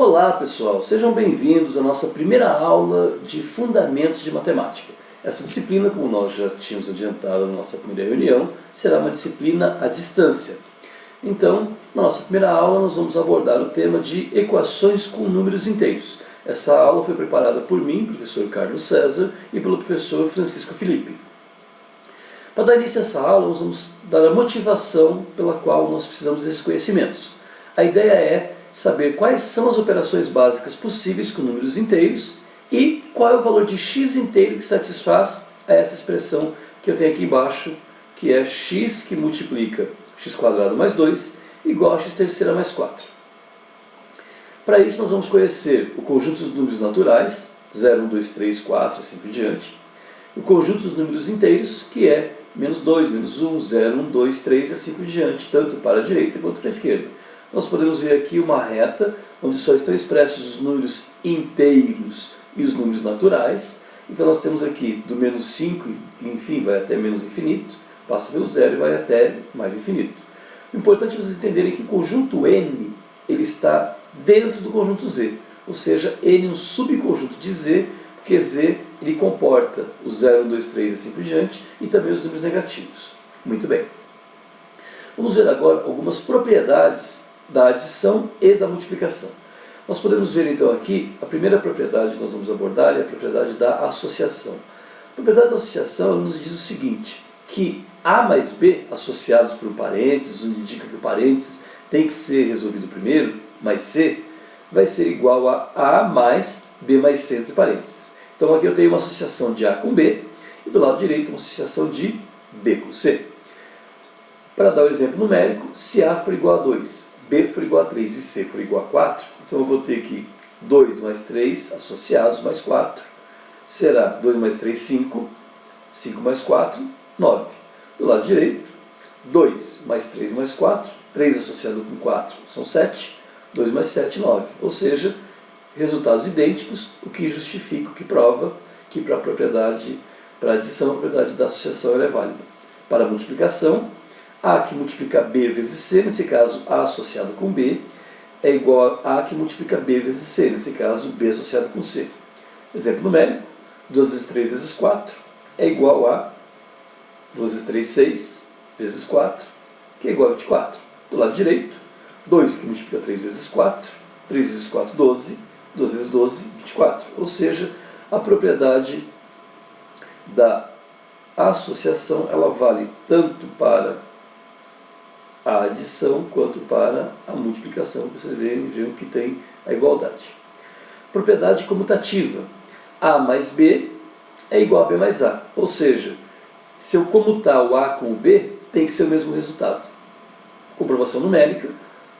Olá pessoal, sejam bem-vindos à nossa primeira aula de Fundamentos de Matemática. Essa disciplina, como nós já tínhamos adiantado na nossa primeira reunião, será uma disciplina à distância. Então, na nossa primeira aula nós vamos abordar o tema de equações com números inteiros. Essa aula foi preparada por mim, professor Carlos César, e pelo professor Francisco Felipe. Para dar início a essa aula, nós vamos dar a motivação pela qual nós precisamos desses conhecimentos. A ideia é saber quais são as operações básicas possíveis com números inteiros e qual é o valor de x inteiro que satisfaz a essa expressão que eu tenho aqui embaixo, que é x que multiplica x² mais 2 igual a x terceira mais 4. Para isso nós vamos conhecer o conjunto dos números naturais, 0, 1, 2, 3, 4, assim por diante, o conjunto dos números inteiros, que é menos 2, menos 1, 0, 1, 2, 3 e assim por diante, tanto para a direita quanto para a esquerda. Nós podemos ver aqui uma reta, onde só estão expressos os números inteiros e os números naturais. Então nós temos aqui do menos 5, enfim, vai até menos infinito, passa pelo zero e vai até mais infinito. O importante é vocês entenderem que o conjunto N ele está dentro do conjunto Z, ou seja, N é um subconjunto de Z, porque Z ele comporta o 0, 1, 2, 3 e assim por diante, e também os números negativos. Muito bem. Vamos ver agora algumas propriedades da adição e da multiplicação. Nós podemos ver então aqui, a primeira propriedade que nós vamos abordar é a propriedade da associação. A propriedade da associação nos diz o seguinte, que A mais B associados por um parênteses, onde indica que o parênteses tem que ser resolvido primeiro, mais C, vai ser igual a A mais B mais C entre parênteses. Então aqui eu tenho uma associação de A com B, e do lado direito uma associação de B com C. Para dar um exemplo numérico, se A for igual a 2, B for igual a 3 e C for igual a 4, então eu vou ter aqui 2 mais 3 associados mais 4, será 2 mais 3, 5, 5 mais 4, 9. Do lado direito, 2 mais 3 mais 4, 3 associado com 4 são 7, 2 mais 7, 9. Ou seja, resultados idênticos, o que justifica, o que prova que para a adição, a propriedade da associação ela é válida. Para a multiplicação, A que multiplica B vezes C, nesse caso A associado com B, é igual a A que multiplica B vezes C, nesse caso B associado com C. Exemplo numérico, 2 vezes 3 vezes 4 é igual a 2 vezes 3, 6, vezes 4, que é igual a 24. Do lado direito, 2 que multiplica 3 vezes 4, 3 vezes 4, 12, 2 vezes 12, 24. Ou seja, a propriedade da associação ela vale tanto para a adição quanto para a multiplicação. Vocês vejam que tem a igualdade. Propriedade comutativa. A mais B é igual a B mais A. Ou seja, se eu comutar o A com o B, tem que ser o mesmo resultado. Comprovação numérica.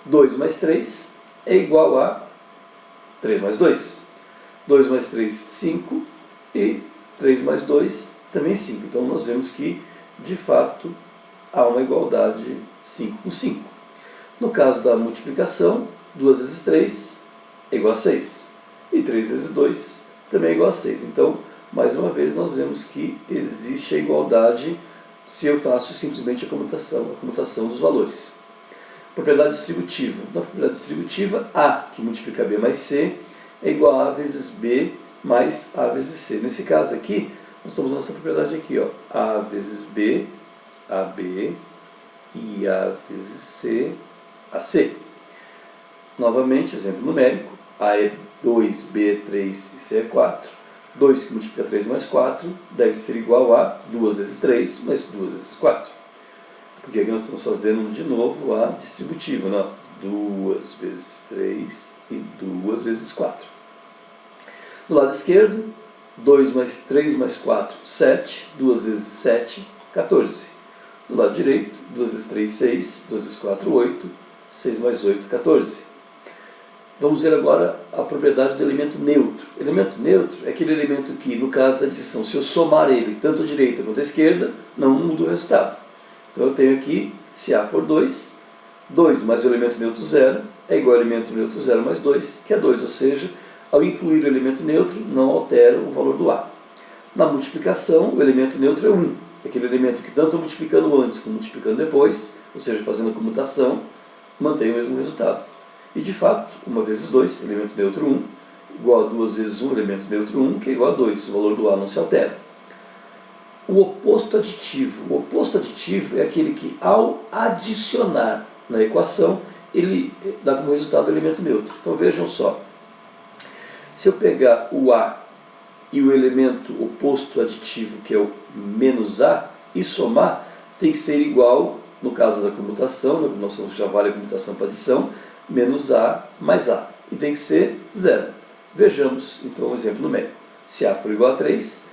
2 mais 3 é igual a 3 mais 2. 2 mais 3, 5. E 3 mais 2, também 5. Então nós vemos que, de fato, há uma igualdade 5 com 5. No caso da multiplicação, 2 vezes 3 é igual a 6. E 3 vezes 2 também é igual a 6. Então, mais uma vez, nós vemos que existe a igualdade se eu faço simplesmente a comutação dos valores. Propriedade distributiva. Na propriedade distributiva, A que multiplica B mais C é igual a A vezes B mais A vezes C. Nesse caso aqui, nós temos nossa propriedade aqui, ó, A vezes B, AB, e A vezes C, AC. Novamente, exemplo numérico, A é 2, B é 3 e C é 4. 2 que multiplica 3 mais 4 deve ser igual a 2 vezes 3 mais 2 vezes 4. Porque aqui nós estamos fazendo de novo a distributiva, né? 2 vezes 3 e 2 vezes 4. Do lado esquerdo, 2 mais 3 mais 4, 7. 2 vezes 7, 14. Do lado direito, 2 vezes 3, 6, 2 vezes 4, 8, 6 mais 8, 14. Vamos ver agora a propriedade do elemento neutro. Elemento neutro é aquele elemento que, no caso da adição, se eu somar ele, tanto à direita quanto à esquerda, não muda o resultado. Então eu tenho aqui, se A for 2, 2 mais o elemento neutro 0 é igual ao elemento neutro 0 mais 2, que é 2, ou seja, ao incluir o elemento neutro, não altera o valor do A. Na multiplicação, o elemento neutro é 1. Aquele elemento que tanto multiplicando antes como multiplicando depois, ou seja, fazendo a comutação, mantém o mesmo resultado. E de fato, 1 vezes 2, elemento neutro 1, igual a 2 vezes 1, elemento neutro 1, que é igual a 2. O valor do A não se altera. O oposto aditivo. O oposto aditivo é aquele que, ao adicionar na equação, ele dá como resultado o elemento neutro. Então vejam só. Se eu pegar o A e o elemento oposto aditivo, que é o menos A, e somar, tem que ser igual, no caso da comutação, nós já vale a comutação para adição, menos A mais A. E tem que ser zero. Vejamos, então, um exemplo numérico. Se A for igual a 3,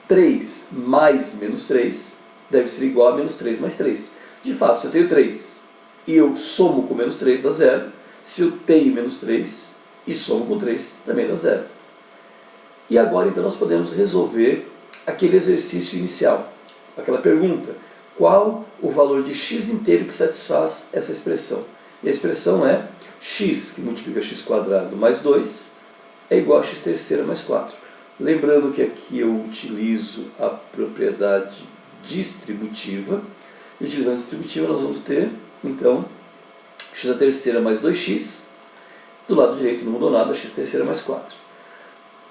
3 mais menos 3 deve ser igual a menos 3 mais 3. De fato, se eu tenho 3 e eu somo com menos 3, dá zero. Se eu tenho menos 3 e somo com 3, também dá zero. E agora, então, nós podemos resolver aquele exercício inicial, aquela pergunta: qual o valor de x inteiro que satisfaz essa expressão? E a expressão é x, que multiplica x² mais 2, é igual a x terceira mais 4. Lembrando que aqui eu utilizo a propriedade distributiva. E utilizando a distributiva, nós vamos ter, então, x² mais 2x. Do lado direito não mudou nada, x terceira mais 4.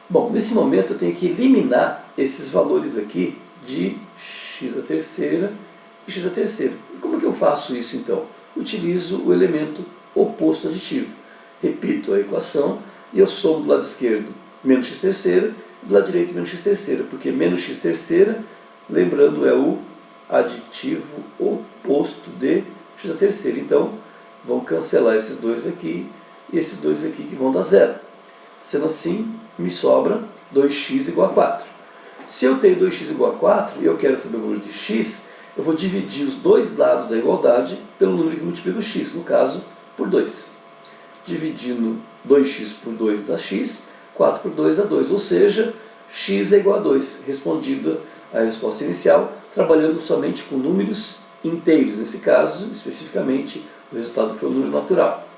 Bom, nesse momento eu tenho que eliminar esses valores aqui de x² e x². E como que eu faço isso então? Utilizo o elemento oposto aditivo. Repito a equação e eu somo do lado esquerdo menos x² e do lado direito menos x², porque menos x², lembrando, é o aditivo oposto de x². Então, vamos cancelar esses dois aqui e esses dois aqui que vão dar zero. Sendo assim, me sobra 2x igual a 4. Se eu tenho 2x igual a 4 e eu quero saber o valor de x, eu vou dividir os dois lados da igualdade pelo número que multiplica o x, no caso, por 2. Dividindo 2x por 2 dá x, 4 por 2 dá 2, ou seja, x é igual a 2. Respondida a resposta inicial, trabalhando somente com números inteiros. Nesse caso, especificamente, o resultado foi um número natural.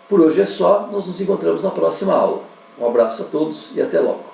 Por hoje é só, nós nos encontramos na próxima aula. Um abraço a todos e até logo.